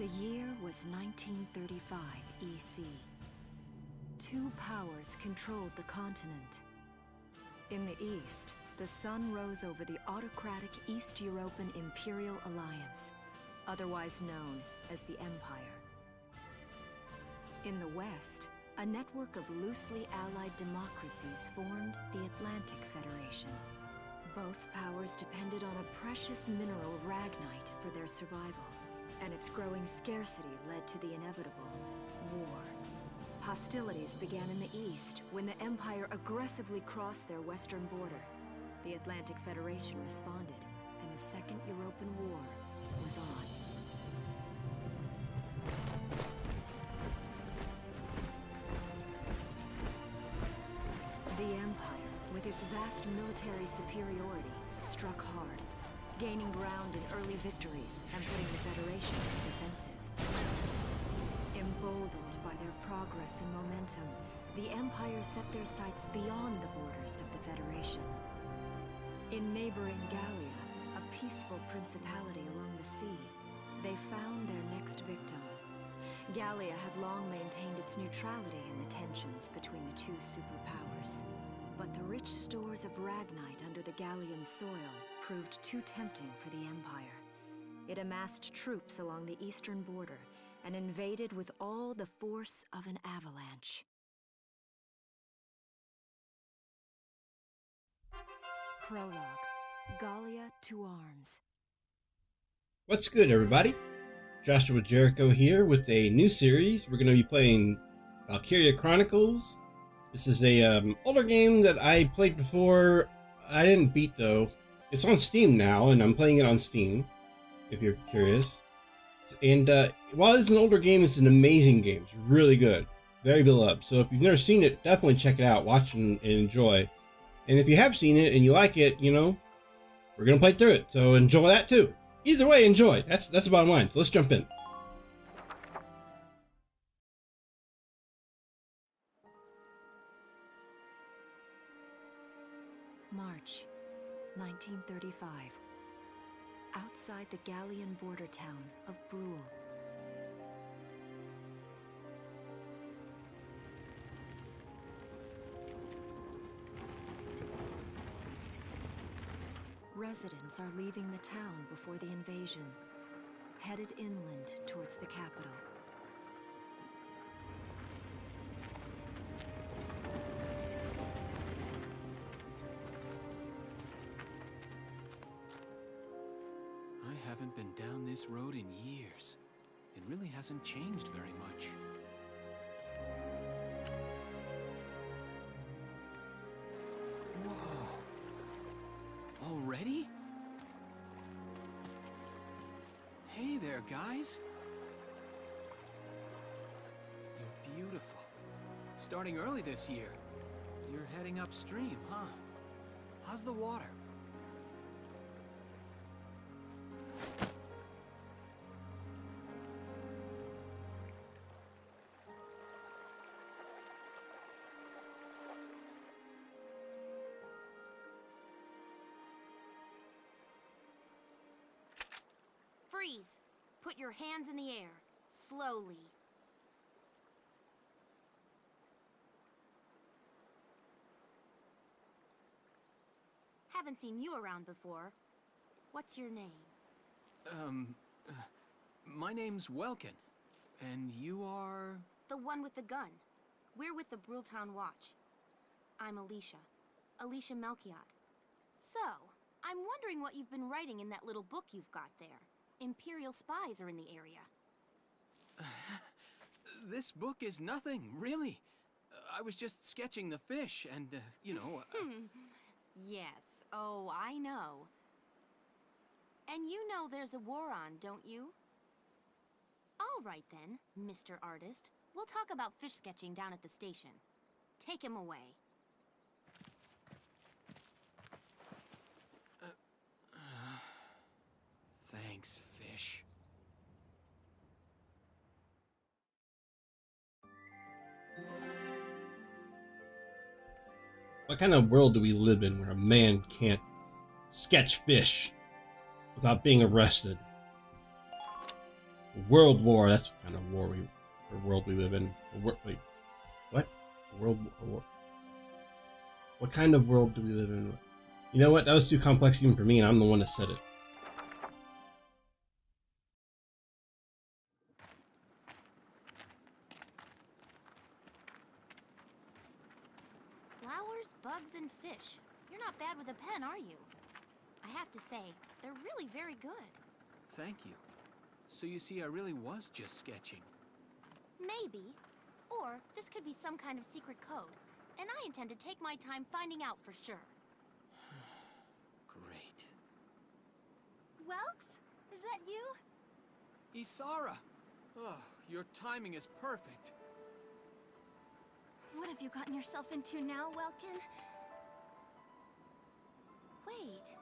The year was 1935 EC. Two powers controlled the continent. In the east, the sun rose over the autocratic East European Imperial Alliance, otherwise known as the Empire. In the west, a network of loosely allied democracies formed the Atlantic Federation. Both powers depended on a precious mineral ragnite for their survival, and its growing scarcity led to the inevitable war. Hostilities began in the east when the Empire aggressively crossed their western border. The Atlantic Federation responded, and the Second European War was on. The Empire, with its vast military superiority, struck hard, gaining ground in early victories and putting the Federation on the defensive. Emboldened by their progress and momentum, the Empire set their sights beyond the borders of the Federation. In neighboring Gallia, a peaceful principality along the sea, they found their next victim. Gallia had long maintained its neutrality in the tensions between the two superpowers. But the rich stores of ragnite under the Gallian soil proved too tempting for the Empire. It amassed troops along the eastern border and invaded with all the force of an avalanche. Prologue. Gallia to Arms. What's good, everybody? Joshua Jericho here with a new series. We're going to be playing Valkyria Chronicles. This is a older game that I played before. I didn't beat, though. It's on Steam now, and I'm playing it on Steam, if you're curious. And while it's an older game, it's an amazing game. It's really good. Very beloved. So if you've never seen it, definitely check it out. Watch and enjoy. And if you have seen it and you like it, you know, we're going to play through it. So enjoy that, too. Either way, enjoy. That's the bottom line. So let's jump in. March 1935. Outside the Gallian border town of Brule. Residents are leaving the town before the invasion, headed inland towards the capital. I haven't been down this road in years. It really hasn't changed very much. Whoa. Already? Hey there, guys. You're beautiful. Starting early this year. You're heading upstream, huh? How's the water? Freeze! Put your hands in the air. Slowly. Haven't seen you around before. What's your name? My name's Welkin. And you are... The one with the gun. We're with the Bruletown Watch. I'm Alicia. Alicia Melchiot. So, I'm wondering what you've been writing in that little book you've got there. Imperial spies are in the area. This book is nothing, really. I was just sketching the fish and, you know... Yes, oh, I know. And you know there's a war on, don't you? All right then, Mr. Artist. We'll talk about fish sketching down at the station. Take him away. Thanks, fish. What kind of world do we live in where a man can't sketch fish without being arrested? World War. That's what kind of world we live in. Wait, what? World War. What kind of world do we live in? You know what? That was too complex even for me, and I'm the one that said it. Flowers, bugs, and fish. You're not bad with a pen, are you? I have to say, they're really very good. Thank you. So you see, I really was just sketching. Maybe. Or this could be some kind of secret code. And I intend to take my time finding out for sure. Great. Welks? Is that you? Isara! Oh, your timing is perfect. What have you gotten yourself into now, Welkin? Wait.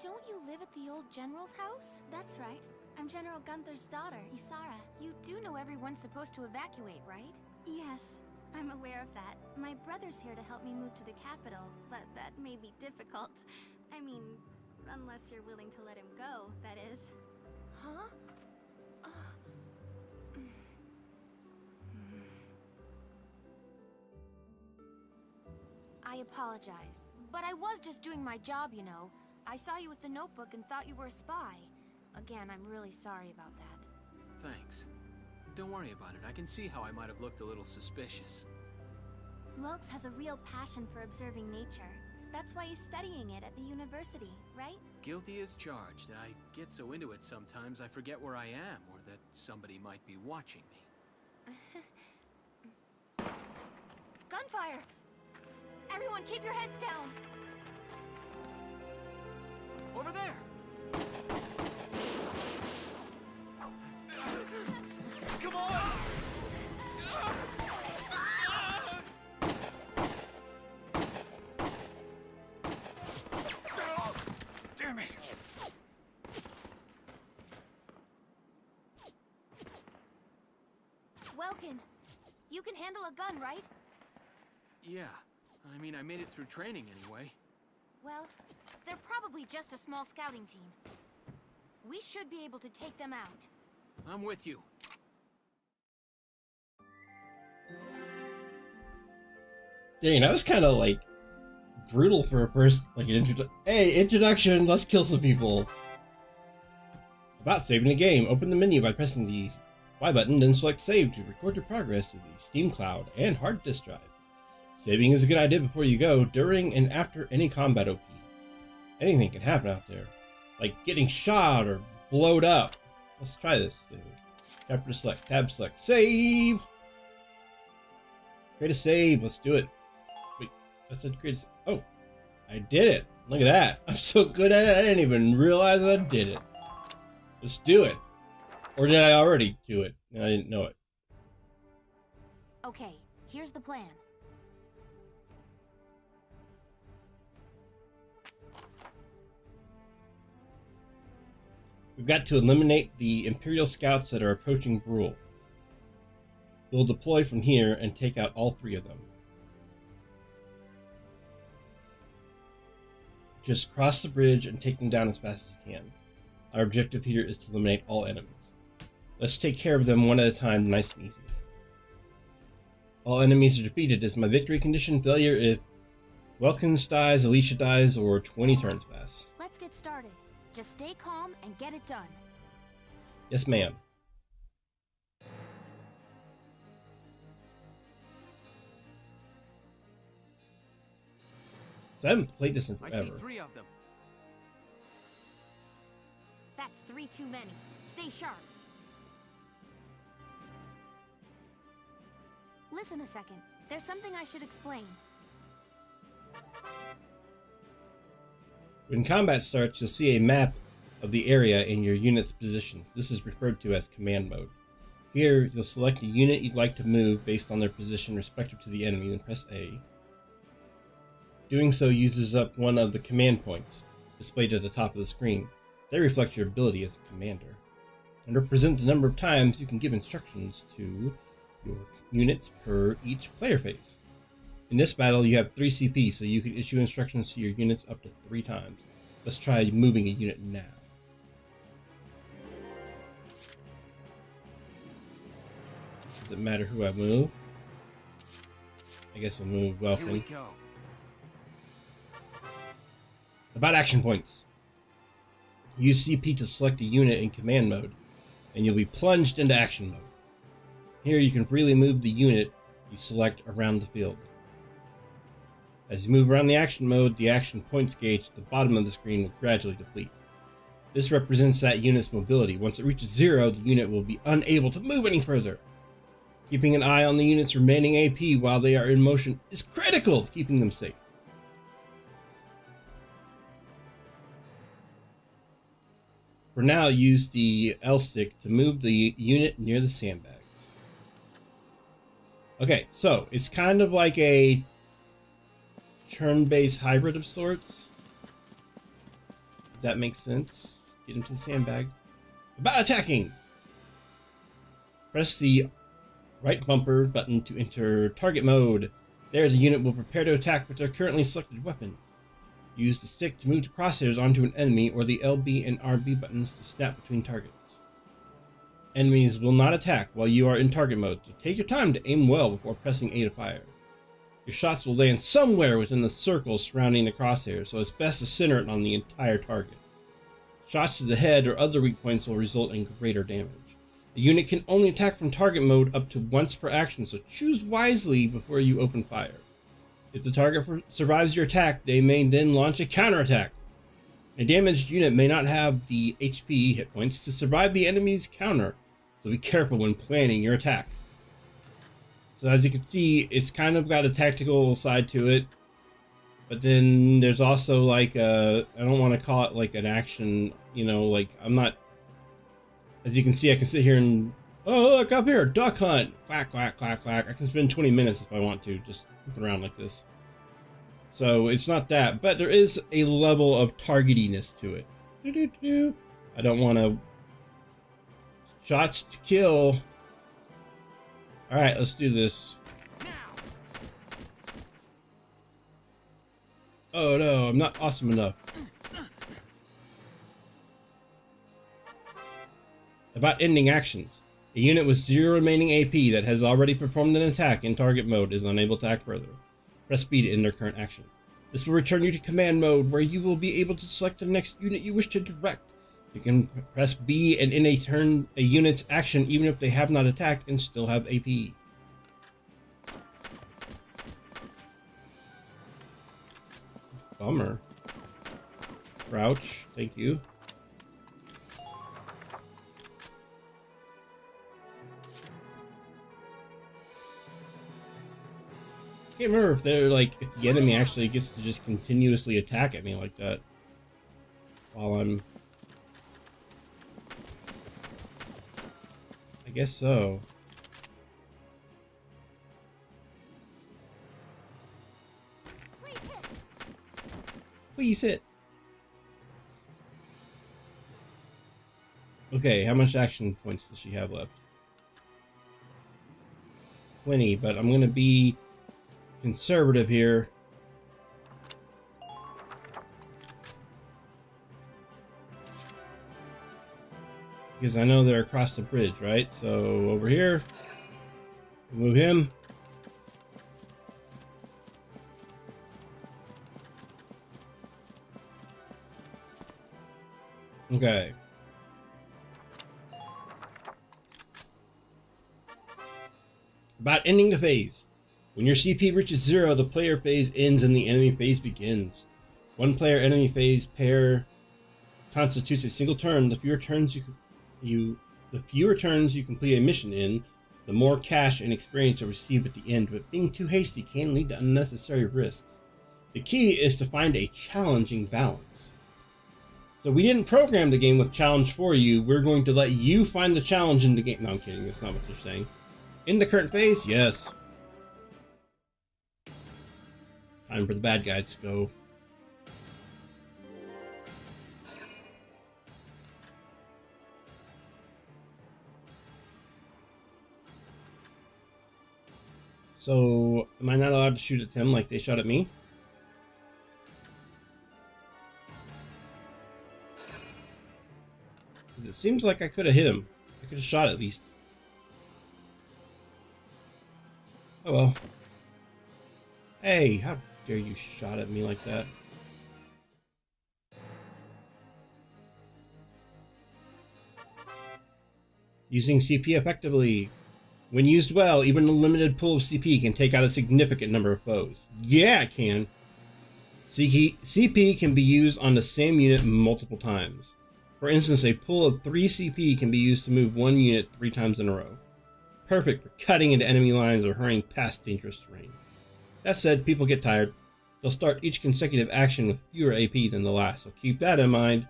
Don't you live at the old general's house? That's right. I'm General Gunther's daughter, Isara. You do know everyone's supposed to evacuate, right? Yes, I'm aware of that. My brother's here to help me move to the capital, but that may be difficult. I mean, unless you're willing to let him go, that is. Huh? I apologize, but I was just doing my job, you know. I saw you with the notebook and thought you were a spy. Again, I'm really sorry about that. Thanks. Don't worry about it. I can see how I might have looked a little suspicious. Welks has a real passion for observing nature. That's why he's studying it at the university, right? Guilty as charged. I get so into it sometimes I forget where I am or that somebody might be watching me. Gunfire! Everyone keep your heads down! Over there! Come on! Damn it! Welkin, you can handle a gun, right? Yeah. I mean, I made it through training anyway. Well, they're probably just a small scouting team. We should be able to take them out. I'm with you. Dang, that was kind of like brutal for a first, like an introduction, let's kill some people. About saving the game, open the menu by pressing the Y button, then select save to record your progress to the Steam Cloud and hard disk drive. Saving is a good idea before you go, during and after any combat OP. Anything can happen out there, like getting shot or blowed up. Let's try this. Chapter select, tab select, save! Create a save, let's do it. Wait, that said create a save. Oh, I did it. Look at that. I'm so good at it, I didn't even realize I did it. Let's do it. Or did I already do it? I didn't know it. Okay, here's the plan. We've got to eliminate the Imperial scouts that are approaching Brule. We'll deploy from here and take out all 3 of them. Just cross the bridge and take them down as fast as you can. Our objective here is to eliminate all enemies. Let's take care of them one at a time, nice and easy. All enemies are defeated is my victory condition. Failure if Welkins dies, Alicia dies, or 20 turns pass. Let's get started. Just stay calm and get it done. Yes, ma'am. So I haven't played this in I forever. see 3 of them. That's 3 too many. Stay sharp. Listen a second. There's something I should explain. When combat starts, you'll see a map of the area and your unit's positions. This is referred to as command mode. Here, you'll select a unit you'd like to move based on their position respective to the enemy, then press A. Doing so uses up one of the command points displayed at the top of the screen. They reflect your ability as a commander and represent the number of times you can give instructions to your units per each player phase. In this battle, you have 3 CP, so you can issue instructions to your units up to 3 times. Let's try moving a unit now. it matter who I move? I guess we'll move Here we Welcome. go. About action points. Use CP to select a unit in command mode, and you'll be plunged into action mode. Here you can freely move the unit you select around the field. As you move around the action mode, the action points gauge at the bottom of the screen will gradually deplete. This represents that unit's mobility. Once it reaches 0, the unit will be unable to move any further. Keeping an eye on the unit's remaining AP while they are in motion is critical to keeping them safe. For now, use the L stick to move the unit near the sandbags. Okay, so it's kind of like a turn-based hybrid of sorts. If that makes sense. Get into the sandbag. About attacking! Press the right bumper button to enter target mode. There, the unit will prepare to attack with their currently selected weapon. Use the stick to move the crosshairs onto an enemy, or the LB and RB buttons to snap between targets. Enemies will not attack while you are in target mode, so take your time to aim well before pressing A to fire. Your shots will land somewhere within the circle surrounding the crosshair, so it's best to center it on the entire target. Shots to the head or other weak points will result in greater damage. The unit can only attack from target mode up to once per action, so choose wisely before you open fire. If the target survives your attack, they may then launch a counterattack. A damaged unit may not have the HP hit points to survive the enemy's counter, so be careful when planning your attack. So as you can see, it's kind of got a tactical side to it, but then there's also like a, I don't want to call it like an action, you know, like I'm not, as you can see, I can sit here and, oh look up here, duck hunt, quack, quack, quack, quack. I can spend 20 minutes if I want to, just moving around like this. So it's not that, but there is a level of targetiness to it. I don't want to, shots to kill. All right, let's do this. Oh no, I'm not awesome enough. About ending actions. A unit with 0 remaining AP that has already performed an attack in target mode is unable to act further. Press B to end their current action. This will return you to command mode, where you will be able to select the next unit you wish to direct. You can press B and end a unit's action even if they have not attacked and still have AP. Bummer. Crouch, thank you. I can't remember if they're like, if the enemy actually gets to just continuously attack at me like that while I'm, I guess so. Please hit. Okay, how much action points does she have left? 20, but I'm gonna be conservative here. Because I know they're across the bridge, right? So over here, move him. Okay. About ending the phase. When your CP reaches 0, the player phase ends and the enemy phase begins. One player enemy phase pair constitutes a single turn. The fewer turns you complete a mission in, the more cash and experience you'll receive at the end, but being too hasty can lead to unnecessary risks. The key is to find a challenging balance. So we didn't program the game with challenge for you. We're going to let you find the challenge in the game. No, I'm kidding. That's not what they're saying. In the current phase, yes. Time for the bad guys to go. So, am I not allowed to shoot at him like they shot at me? Because it seems like I could have hit him. I could have shot at least. Oh well. Hey, how dare you shot at me like that? Using CP effectively. When used well, even a limited pool of CP can take out a significant number of foes. Yeah, it can. CP can be used on the same unit multiple times. For instance, a pool of 3 CP can be used to move one unit 3 times in a row. Perfect for cutting into enemy lines or hurrying past dangerous terrain. That said, people get tired. They'll start each consecutive action with fewer AP than the last, so keep that in mind.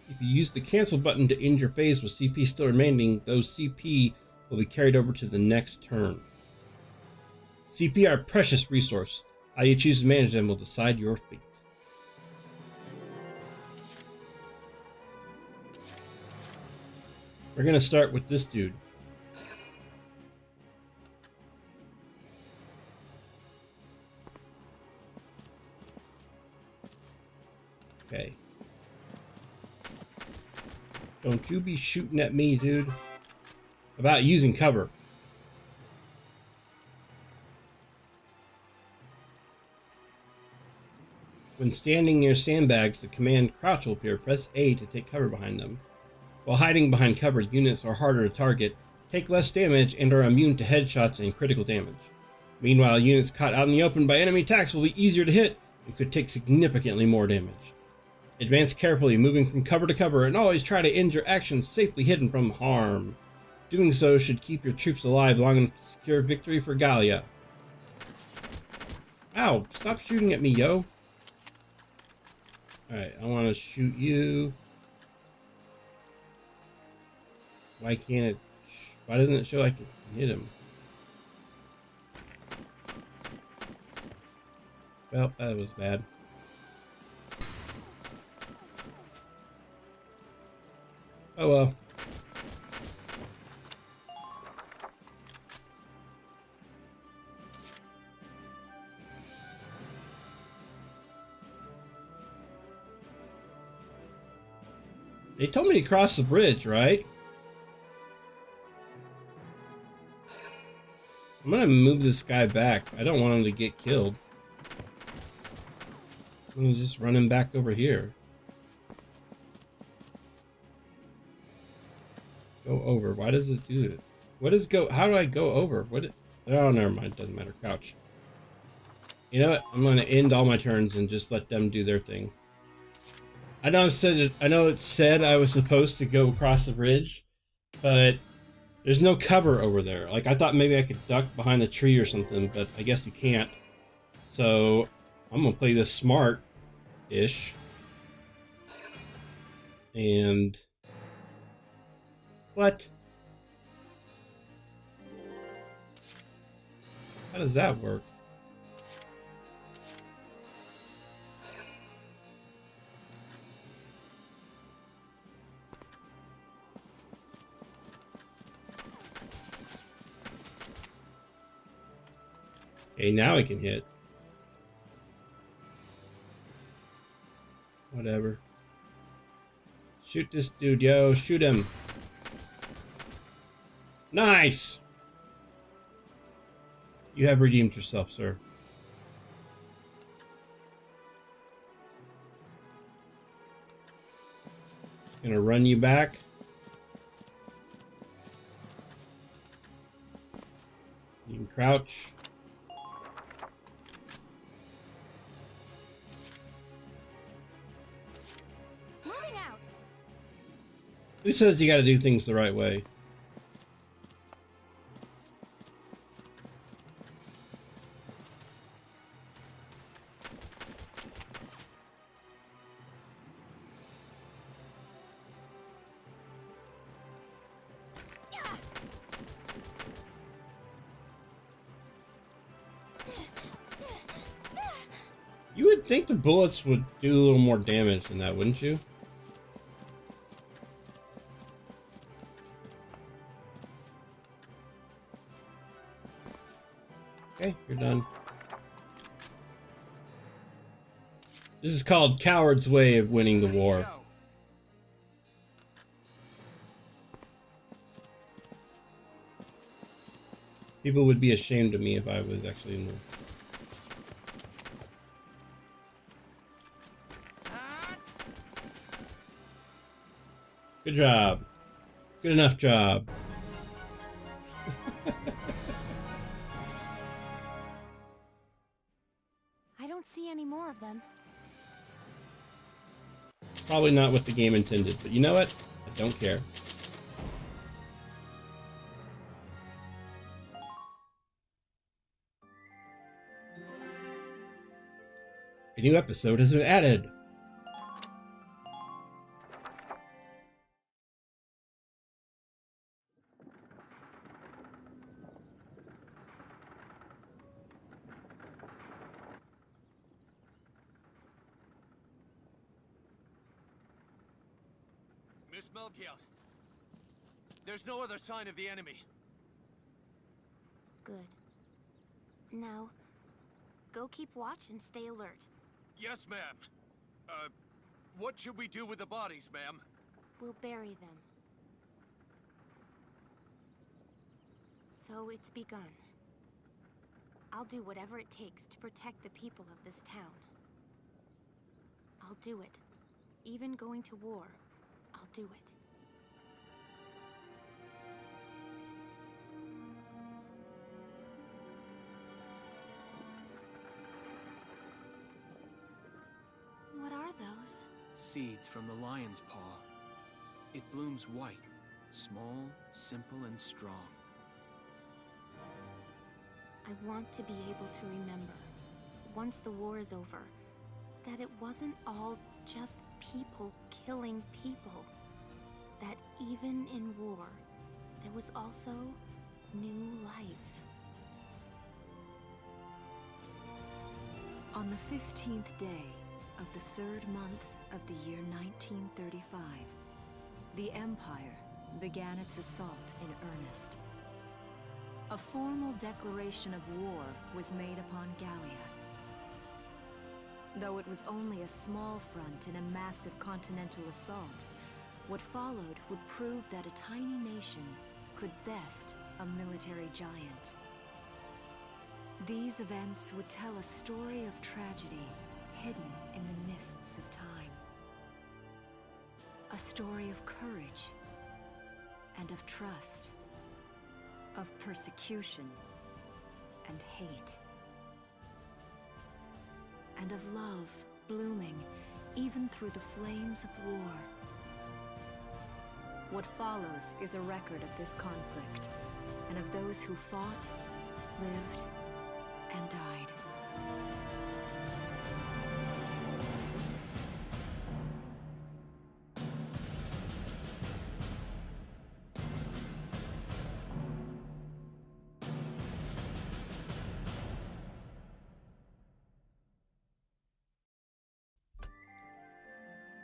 If you use the cancel button to end your phase with CP still remaining, those CP will be carried over to the next turn. CP are a precious resource. How you choose to manage them will decide your fate. We're going to start with this dude. Okay. Don't you be shooting at me, dude. About using cover. When standing near sandbags, the command crouch will appear. Press A to take cover behind them. While hiding behind cover, units are harder to target, take less damage, and are immune to headshots and critical damage. Meanwhile, units caught out in the open by enemy attacks will be easier to hit and could take significantly more damage. Advance carefully, moving from cover to cover, and always try to end your actions safely hidden from harm. Doing so should keep your troops alive long enough to secure victory for Gallia. Ow! Stop shooting at me, yo! Alright, I want to shoot you. Why can't it... Why doesn't it show I can hit him? Well, that was bad. Oh well. They told me to cross the bridge, right? I'm gonna move this guy back. I don't want him to get killed. I'm gonna just run him back over here. Go over. Why does it do it? What is go? How do I go over? What? Oh, never mind. Doesn't matter. Crouch. You know what? I'm gonna end all my turns and just let them do their thing. I know it said I was supposed to go across the bridge, but there's no cover over there. Like, I thought maybe I could duck behind a tree or something, but I guess you can't. So I'm gonna play this smart-ish. And what? How does that work? Okay, now I can hit. Whatever. Shoot this dude, yo. Shoot him. Nice! You have redeemed yourself, sir. Gonna run you back. You can crouch. Moving out. Who says you gotta do things the right way? You would think the bullets would do a little more damage than that, wouldn't you? Okay, you're done. This is called Coward's Way of winning the war. People would be ashamed of me if I was actually in war. Good job. Good enough job. I don't see any more of them. Probably not what the game intended, but you know what? I don't care. A new episode has been added. Miss Melchiot, there's no other sign of the enemy. Good. Now, go keep watch and stay alert. Yes, ma'am. What should we do with the bodies, ma'am? We'll bury them. So it's begun. I'll do whatever it takes to protect the people of this town. I'll do it. Even going to war, I'll do it. What are those? Seeds from the lion's paw. It blooms white, small, simple, and strong. I want to be able to remember, once the war is over, that it wasn't all just people killing people. That even in war, there was also new life. On the 15th day of the 3rd month of the year 1935, the Empire began its assault in earnest. A formal declaration of war was made upon Gallia. Though it was only a small front in a massive continental assault, what followed would prove that a tiny nation could best a military giant. These events would tell a story of tragedy hidden in the mists of time. A story of courage and of trust, of persecution and hate, and of love blooming even through the flames of war. What follows is a record of this conflict, and of those who fought, lived, and died.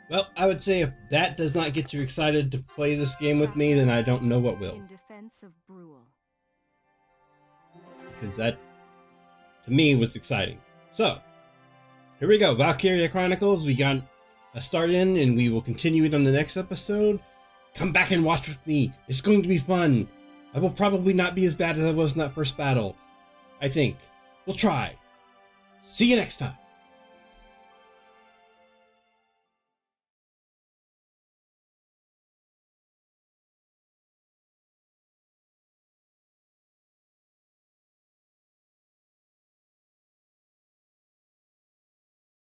Well, I would say if that does not get you excited to play this game with me, then I don't know what will. In defense of Brule. Because that, to me, was exciting. So, here we go. Valkyria Chronicles. We got a start in, and we will continue it on the next episode. Come back and watch with me. It's going to be fun. I will probably not be as bad as I was in that first battle. I think. We'll try. See you next time.